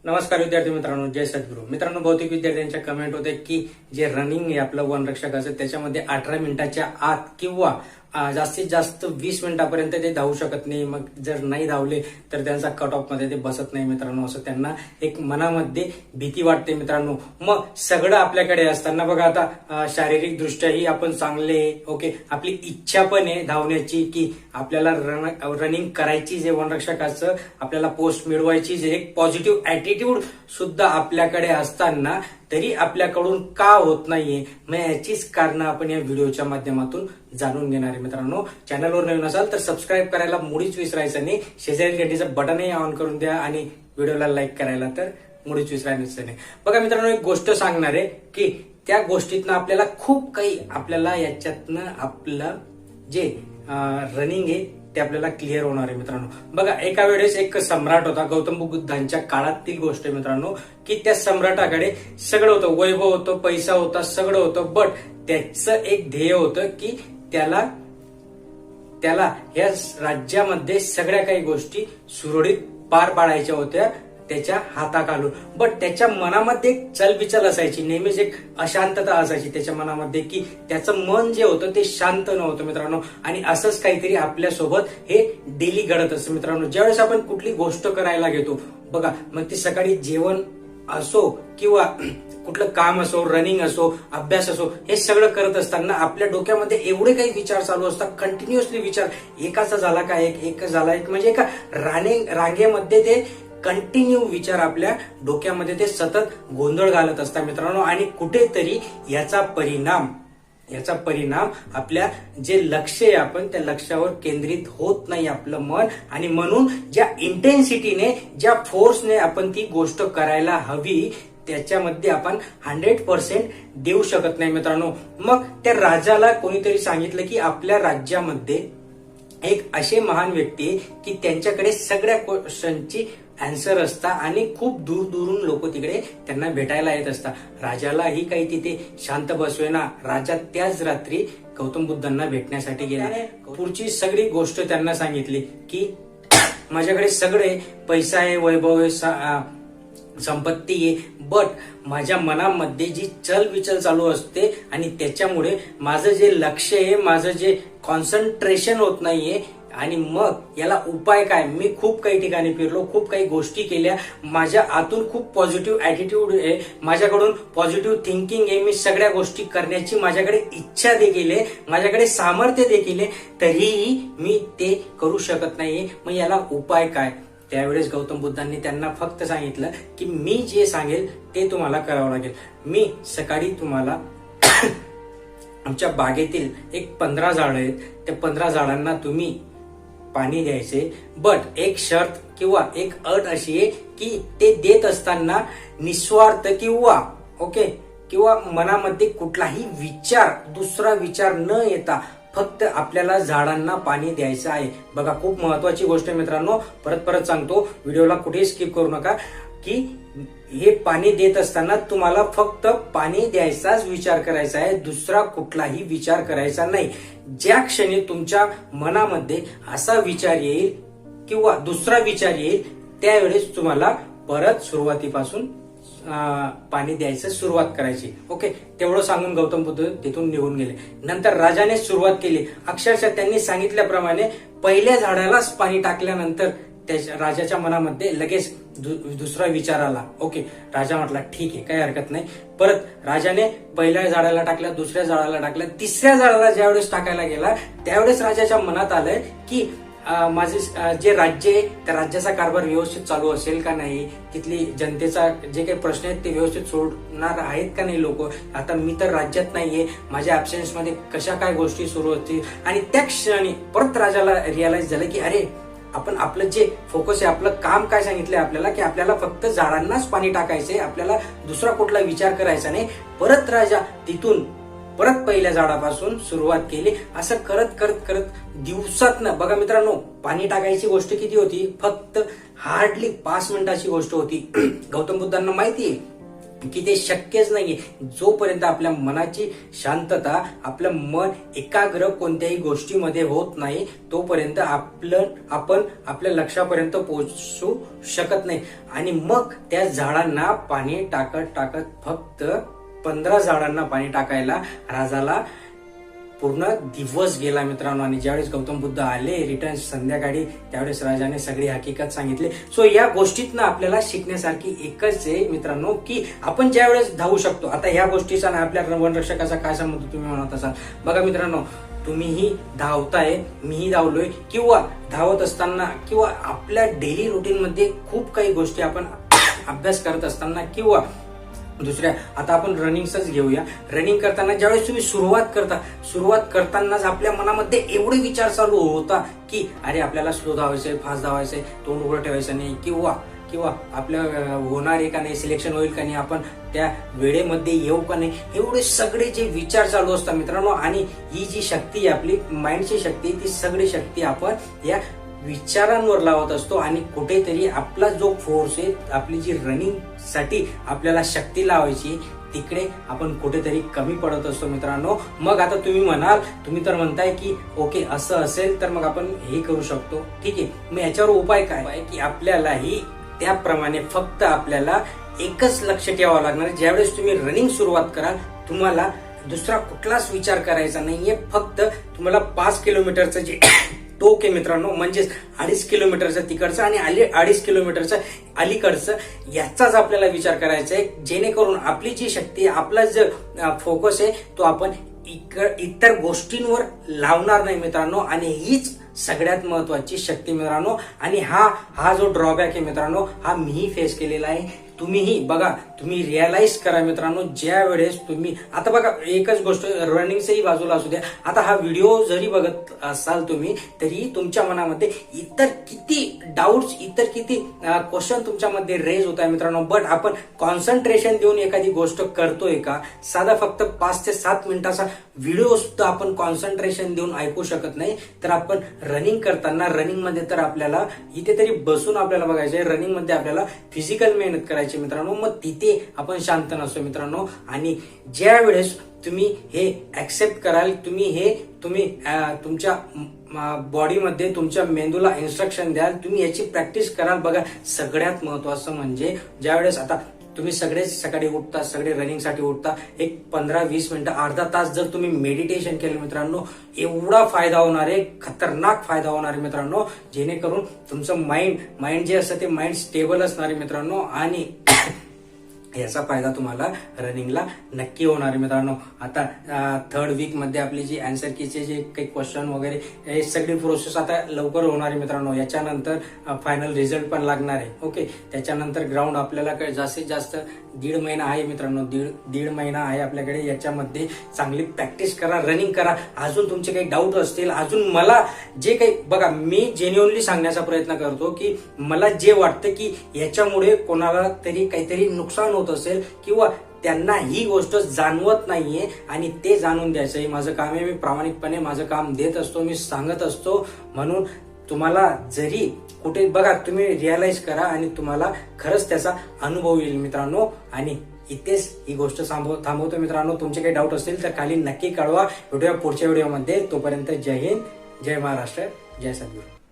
नमस्कार विद्यार्थी मित्रांनो, जय सद्गुरू. मित्रांनो, बहुतेक विद्यार्थ्यांच्या कमेंट होते की जे रनिंग आहे आपलं वनरक्षकाचं त्याच्यामध्ये 18 मिनिटाच्या आत किंवा जास्तीत जास्त 20 मिनिटापर्यंत ते धावू शकत नाही. मग जर नाही धावले तर त्यांचा कट ऑफ मध्ये ते बसत नाही मित्रांनो, असं त्यांना एक मनामध्ये भीती वाटते मित्रांनो. मग सगळं आपल्याकडे असताना बघा, आता शारीरिक दृष्ट्याही आपण चांगले, ओके, आपली इच्छा पण आहे धावण्याची की आपल्याला रनिंग करायची, जे वनरक्षकाचं आपल्याला पोस्ट मिळवायची, जे एक पॉझिटिव्ह ऍटिट्यूड सुद्धा आपल्याकडे असताना तरी आपल्याकडून का होत नाहीये, मग याचीच कारण आपण या व्हिडिओच्या माध्यमातून जाणून घेणार आहे मित्रांनो. चॅनलवर नवीन असाल तर सबस्क्राईब करायला मुळीच विसरायचं नाही. शेजारी घंटीचं बटनही ऑन करून द्या आणि व्हिडिओला लाईक करायला तर मुळीच विसरायचं नाही. बघा मित्रांनो, एक गोष्ट सांगणार आहे की त्या गोष्टीतनं आपल्याला खूप काही, आपल्याला याच्यातनं आपलं जे रनिंग आहे ते आपल्याला क्लिअर होणार आहे मित्रांनो. बघा, एका वेळेस एक सम्राट होता, गौतम बुद्धांच्या काळातील गोष्ट आहे मित्रांनो, की त्या सम्राटाकडे सगळं होतं, वैभव होतं, पैसा होता, सगळं होतं, बट त्याचं एक ध्येय होतं की त्याला या राज्यामध्ये सगळ्या काही गोष्टी सुरळीत पार पाडायच्या होत्या त्याच्या हाताखालून. बट त्याच्या मनामध्ये एक चलबिचल असायची, नेहमीच एक अशांतता असायची त्याच्या मनामध्ये, की त्याचं मन जे होतं ते शांत नव्हतं मित्रांनो. आणि असंच काहीतरी आपल्यासोबत हे डेली घडत असतं मित्रांनो. ज्यावेळेस आपण कुठली गोष्ट करायला घेतो बघा, मग ती सकाळी जेवण असो किंवा कुठलं काम असो, रनिंग असो, अभ्यास असो, हे सगळं करत असताना आपल्या डोक्यामध्ये एवढे काही विचार चालू असतात, कंटिन्युअसली विचार, एकाचा झाला का एक झाला एक, म्हणजे एका रांगेमध्ये ते कंटिन्यू विचार आपल्या डोक्यामध्ये ते सतत गोंधळ घालत असतात मित्रांनो. आणि कुठेतरी याचा परिणाम आपल्या जे लक्ष आहे आपण त्या लक्ष्यावर केंद्रित होत नाही आपलं मन. आणि म्हणून ज्या इंटेन्सिटीने, ज्या फोर्सने आपण ती गोष्ट करायला हवी त्याच्यामध्ये आपण 100% देऊ शकत नाही मित्रांनो. मग त्या राजाला कोणीतरी सांगितलं की आपल्या राज्यामध्ये एक असे महान व्यक्ती आहे की त्यांच्याकडे सगळ्या क्वेश्चनची आन्सर असता आणि खूप दूर दूरून लोक तिकडे त्यांना भेटायला येत असतात. राजालाही काही तिथे शांत बसवेना. राजा त्याच रात्री गौतम बुद्धांना भेटण्यासाठी गेला. पुढची सगळी गोष्ट त्यांना सांगितली की माझ्याकडे सगळे पैसा आहे, वैभव आहे, संपत्ती आहे, बट माझ्या मनामध्ये जी चलबिचल चालू असते आणि त्याच्यामुळे माझं जे लक्ष आहे, माझं जे कॉन्सन्ट्रेशन होत नाहीये. आणि मग याला उपाय काय? मी खूप काही ठिकाणी फिरलो, खूप काही गोष्टी केल्या, माझ्या आतून खूप पॉझिटिव्ह ऍटिट्यूड आहे, माझ्याकडून पॉझिटिव्ह थिंकिंग आहे, मी सगळ्या गोष्टी करण्याची माझ्याकडे इच्छा देखील आहे, माझ्याकडे सामर्थ्य देखील आहे, तरीही मी ते करू शकत नाहीये. मग याला उपाय काय? त्यावेळेस गौतम बुद्धांनी त्यांना फक्त सांगितलं की मी जे सांगेल ते तुम्हाला करावं लागेल. मी सकाळी तुम्हाला आमच्या बागेतील एक 15 झाडं आहेत, त्या 15 झाडांना तुम्ही पाणी द्यायचे, बट एक शर्त किंवा एक अट अशी आहे की ते देत असताना निस्वार्थ किंवा मनामध्ये कुठलाही विचार, दुसरा विचार न येता फक्त आपल्याला झाडांना पाणी द्यायचं आहे. बघा, खूप महत्वाची गोष्ट आहे मित्रांनो, परत सांगतो, व्हिडिओला कुठेही स्किप करू नका, की हे पाणी देत असताना तुम्हाला फक्त पाणी द्यायचाच विचार करायचा आहे, दुसरा कुठलाही विचार करायचा नाही. ज्या क्षणी तुमच्या मनामध्ये असा विचार येईल किंवा दुसरा विचार येईल त्यावेळेस तुम्हाला परत सुरुवातीपासून पाणी द्यायचं सुरुवात करायची. ओके, तेवढं सांगून गौतम बुद्ध तिथून निघून गेले. नंतर राजाने सुरुवात केली. अक्षरशः त्यांनी सांगितल्याप्रमाणे पहिल्या झाडालाच पाणी टाकल्यानंतर राजाच्या मनामध्ये लगेच दुसरा विचार आला. ओके, राजा म्हटला ठीक आहे, काही हरकत नाही. परत राजाने पहिल्या झाडाला टाकल्या, दुसऱ्या झाडाला टाकल्या, तिसऱ्या झाडाला ज्यावेळेस टाकायला गेला त्यावेळेस राजाच्या मनात आलंय की माझे जे राज्य आहे त्या राज्याचा कारभार व्यवस्थित चालू असेल का नाही, तिथली जनतेचा जे काही प्रश्न आहेत ते व्यवस्थित सोडणार आहेत का नाही लोक. आता मी तर राज्यात नाहीये, माझ्या ऍब्सेन्स मध्ये कशा काय गोष्टी सुरू होतील. आणि त्या क्षणी परत राजाला रिअलाइज झालं की अरे, आपण आपलं जे फोकस आहे, आपलं काम काय सांगितलंय आपल्याला, की आपल्याला फक्त झाडांनाच पाणी टाकायचंय, आपल्याला दुसरा कुठला विचार करायचा नाही. परत राजा तिथून परत पहिल्या झाडापासून सुरुवात केली. असं करत दिवसातनं, बघा मित्रांनो, पाणी टाकायची गोष्ट किती होती? फक्त हार्डली 5 मिनिटाची गोष्ट होती. गौतम बुद्धांना माहिती आहे की ते शक्यच नाहीये. जोपर्यंत आपल्या मनाची शांतता, आपलं मन एकाग्र कोणत्याही गोष्टीमध्ये होत नाही, तोपर्यंत आपण आपल्या लक्ष्यापर्यंत पोहोचू शकत नाही. आणि मग त्या झाडांना पाणी टाकत फक्त 15 झाडांना पाणी टाकायला राजाला पूर्ण दिवस गेला मित्रांनो. आणि ज्यावेळेस गौतम बुद्ध आले रिटर्न संध्याकाळी, त्यावेळेस राजाने सगळी हकीकत सांगितली. सो या गोष्टीतनं आपल्याला शिकण्यासारखी एकच आहे मित्रांनो, की आपण ज्यावेळेस धावू शकतो. आता ह्या गोष्टीचा ना आपल्या वनरक्षकाचा काय संबंध तुम्ही म्हणत असाल. बघा मित्रांनो, तुम्हीही धावताय, मीही धावलोय, किंवा धावत असताना किंवा आपल्या डेली रुटीन मध्ये खूप काही गोष्टी आपण अभ्यास करत असताना किंवा दुसऱ्या, आता आपण रनिंगच घेऊया. रनिंग करताना ज्यावेळेस तुम्ही सुरुवात करतानाच आपल्या मनामध्ये एवढे विचार चालू होता की अरे आपल्याला स्लो धावायचंय, फास्ट धावायचंय, तोंड उघडं ठेवायचं नाही, किंवा आपलं होणार आहे का नाही, सिलेक्शन होईल का नाही, आपण त्या वेळेमध्ये येऊ का नाही, एवढे सगळे जे विचार चालू असतात मित्रांनो. आणि ही जी शक्ती आहे आपली माइंडची शक्ती, ती सगळी शक्ती आपण या विचारांवर लावत असतो. आणि कुठेतरी आपला जो फोर्स आहे, आपली जी रनिंग साठी आपल्याला शक्ती लावायची, तिकडे आपण कुठेतरी कमी पडत असतो मित्रांनो. मग आता तुम्ही तर म्हणताय की ओके असं असेल तर मग आपण हे करू शकतो, ठीक आहे. मग याच्यावर उपाय काय आहे की आपल्यालाही त्याप्रमाणे फक्त आपल्याला एकच लक्ष ठेवावं लागणार. ज्यावेळेस तुम्ही रनिंग सुरुवात कराल, तुम्हाला दुसरा कुठलाच विचार करायचा नाहीये. फक्त तुम्हाला 5 किलोमीटरचं जे टोक आहे मित्रांनो, म्हणजेच 2.5 किलोमीटरचं तिकडचं आणि 2.5 किलोमीटरचं अलीकडचं, याचाच आपल्याला विचार करायचा आहे. जेणेकरून आपली जी शक्ती आहे, आपला जो फोकस आहे, तो आपण इतर गोष्टींवर लावणार नाही मित्रांनो. आणि हीच सगळ्यात महत्वाची शक्ती मित्रांनो. आणि हा जो ड्रॉबॅक आहे मित्रांनो, हा मीही फेस केलेला आहे. तुम्हीही बघा, तुम्ही रिअलाइज करा मित्रांनो, ज्या वेळेस तुम्ही आता बघा, एकच गोष्ट रनिंगचंही बाजूला असू द्या, आता हा व्हिडिओ जरी बघत असाल तुम्ही, तरी तुमच्या मनामध्ये इतर किती डाऊट्स, इतर किती क्वेश्चन तुमच्यामध्ये रेज होत आहे मित्रांनो. बट आपण कॉन्सन्ट्रेशन देऊन एखादी गोष्ट करतोय का? साधा फक्त 5 ते 7 मिनिटाचा व्हिडिओ सुद्धा आपण कॉन्सन्ट्रेशन देऊन ऐकू शकत नाही. तर आपण रनिंग करताना, रनिंग मध्ये तर आपल्याला इथे तरी बसून आपल्याला बघायचंय, रनिंग मध्ये आपल्याला फिजिकल मेहनत करायची मित्रांनो. मग तिथे आपण शांत नसतो मित्रांनो. आणि ज्या वेळेस तुम्ही हे ऍक्सेप्ट कराल, तुम्ही तुमच्या बॉडीमध्ये, तुमच्या मेंदूला इन्स्ट्रक्शन द्याल, तुम्ही याची प्रॅक्टिस कराल. बघा, सगळ्यात महत्वाचं म्हणजे ज्यावेळेस आता तुम्ही सगळेच सकाळी उठता, सगळे रनिंग साठी उठता, एक 15-20 मिनिटं, अर्धा तास जर तुम्ही मेडिटेशन केलं मित्रांनो, एवढा फायदा होणार आहे, खतरनाक फायदा होणार आहे मित्रांनो. जेणेकरून तुमचं माइंड जे असतं ते माइंड स्टेबल असणार आहे मित्रांनो. आणि याचा फायदा तुम्हाला रनिंगला नक्की होणार आहे मित्रांनो. आता 3rd वीक मध्ये आपली जी आन्सर कीचे जे काही क्वेश्चन वगैरे, हे सगळी प्रोसेस आता लवकर होणार आहे मित्रांनो. याच्यानंतर फायनल रिझल्ट पण लागणार आहे. ओके, त्याच्यानंतर ग्राउंड आपल्याला जास्तीत जास्त 1.5 महिना आहे मित्रांनो. दीड महिना आहे आपल्याकडे. याच्यामध्ये चांगली प्रॅक्टिस करा, रनिंग करा. अजून तुमचे काही डाऊट असतील, अजून मला जे काही, बघा, मी जेन्युअनली सांगण्याचा प्रयत्न करतो की मला जे वाटतं की याच्यामुळे कोणाला तरी काहीतरी नुकसान होत असेल किंवा त्यांना ही गोष्ट जाणवत नाहीये आणि ते जाणून द्यायचंय माझं काम आहे. मी प्रामाणिकपणे माझं काम देत असतो, मी सांगत असतो. म्हणून तुम्हाला जरी कुठे, बघा, तुम्ही रिअलाइज करा आणि तुम्हाला खरंच त्याचा अनुभव येईल मित्रांनो. आणि इथेच ही गोष्ट थांबवतो मित्रांनो. तुमचे काही डाऊट असतील तर खाली नक्की कळवा. भेटूया पुढच्या व्हिडिओमध्ये. तोपर्यंत जय हिंद, जय महाराष्ट्र, जय सद्गुरू.